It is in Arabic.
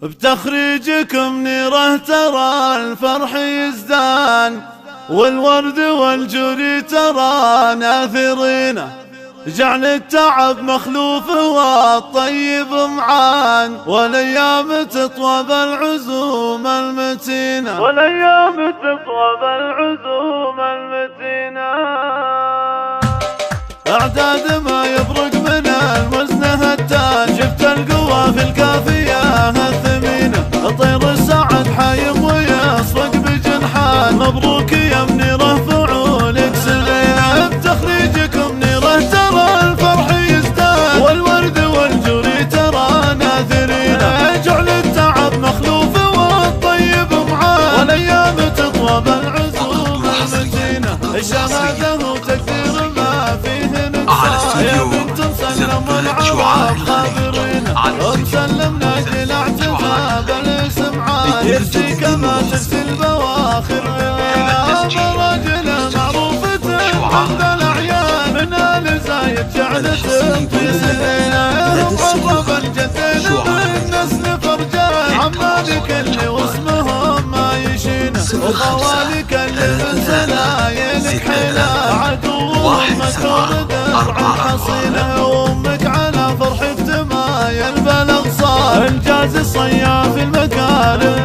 بتخريجكم نيره ترى الفرح يزدان، والورد والجري ترى ناثرينه، جعل التعب مخلوف والطيب معان، والايام تطوى بالعزوم المتينه، والايام تطوى بالعزوم المتينه. اعداد ما يبرق من الوزن هتان، جبت القوى في الكافيه الثمينه، طير السعد حايم ويصفق بجنحان، مبروك يا منيره فعولك سليم. بتخريجكم نيره ترى الفرح يزدان، والورد والجري ترى ناثرينه، جعل التعب مخلوف والطيب معان، والايام تطوى بالعزوم المتينه، الشهاده وتقدير ما فيه نقصان، يا بنت مسلم العرب خابرين، ومسلمنا جل اعتذاب السمعان، يرسي كما ترسي البواخر براجل معروفة عند الاعيان، من ال زايد جعلت في سنينه، مقربا جدنا من نسل فرجان، عمالك اللي واسمهم ما يشينه، وخوالك اللي من سلايلك حيله، عدوهم مكتوب درع حصينه، وامك على فرح افتمايل بالاغصان، انجاز الصياف المكارم